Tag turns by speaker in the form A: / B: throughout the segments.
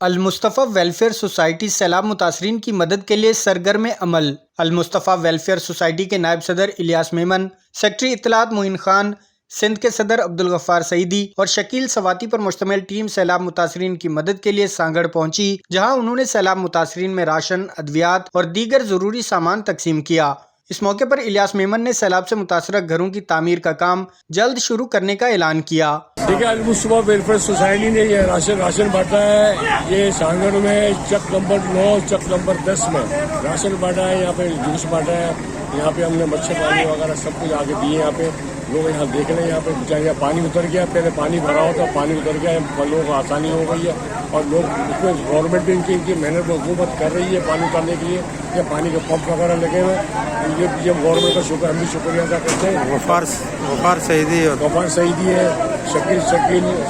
A: المصطفیٰ welfare society سیلاب متاثرین کی مدد کے لیے سرگرم عمل۔ المصطفیٰ ویلفیئر سوسائٹی کے نائب صدر الیاس میمن، سیکرٹری اطلاعات معین خان، سندھ کے صدر عبدالغفار سعیدی اور شکیل سواتی پر مشتمل ٹیم سیلاب متاثرین کی مدد کے لیے سانگڑ پہنچی، جہاں انہوں نے سیلاب متاثرین میں راشن، ادویات اور دیگر ضروری سامان تقسیم کیا۔ اس موقع پر الیاس میمن نے سیلاب سے متاثرہ گھروں کی تعمیر کا کام جلد شروع کرنے کا اعلان کیا۔
B: ٹھیک ہے، المصطفیٰ ویلفیئر سوسائٹی نے یہ راشن بانٹا ہے۔ یہ سانگڑ میں چک نمبر 9 چک نمبر 10 میں راشن بانٹا ہے۔ یہاں پہ جوس بانٹا ہے، یہاں پہ ہم نے مچھر پانی وغیرہ سب کچھ آگے دیے۔ یہاں پہ لوگ یہاں دیکھ رہے ہیں، یہاں پہ بچارے پانی اتر گیا، پہلے پانی بھرا ہوتا پانی اتر گیا، لوگوں کو آسانی ہو گئی ہے اور لوگ اس میں گورنمنٹ بھی ان کی محنت حکومت کر رہی ہے پانی اتارنے کے لیے۔ یہ پانی کے پمپ وغیرہ لگے ہوئے ہیں، یہ گورنمنٹ کا شکر، ہم بھی شکریہ ادا کرتے ہیں۔ غفار سعیدی ہے، شکیل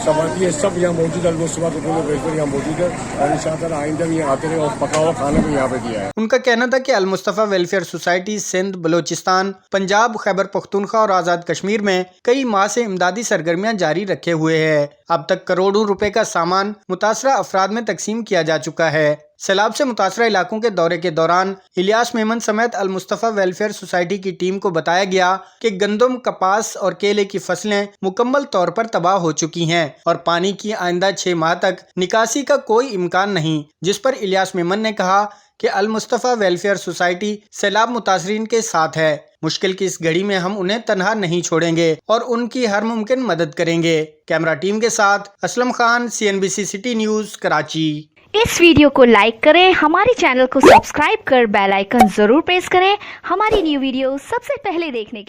B: سواتی ہے، سب یہاں موجود ہے۔ المصطفیٰ کے پورے ویلفیئر یہاں موجود ہے اور انشاءاللہ آئندہ بھی یہاں آتے رہے اور پکا ہوا کھانا بھی یہاں پہ دیا ہے۔
A: ان کا کہنا تھا کہ المصطفیٰ ویلفیئر سوسائٹی سندھ، بلوچستان، پنجاب، خیبر پختونخوا اور آزاد کشمیر میں کئی ماہ سے امدادی سرگرمیاں جاری رکھے ہوئے ہے۔ اب تک کروڑوں روپے کا سامان متاثرہ افراد میں تقسیم کیا جا چکا ہے۔ سیلاب سے متاثرہ علاقوں کے دورے کے دوران الیاس میمن سمیت المصطفیٰ ویلفیئر سوسائٹی کی ٹیم کو بتایا گیا کہ گندم، کپاس اور کیلے کی فصلیں مکمل طور پر تباہ ہو چکی ہیں اور پانی کی آئندہ 6 ماہ تک نکاسی کا کوئی امکان نہیں، جس پر الیاس میمن نے کہا کہ المصطفیٰ ویلفیئر سوسائٹی سیلاب متاثرین کے ساتھ ہے۔ مشکل کی اس گھڑی میں ہم انہیں تنہا نہیں چھوڑیں گے اور ان کی ہر ممکن مدد کریں گے۔ کیمرہ ٹیم کے ساتھ Aslam Khan, CNBC city news, Karachi.
C: اس ویڈیو کو لائک کریں، ہمارے چینل کو سبسکرائب کر بیل آئیکن ضرور پریس کریں ہماری نیو ویڈیو سب سے پہلے دیکھنے کے لیے۔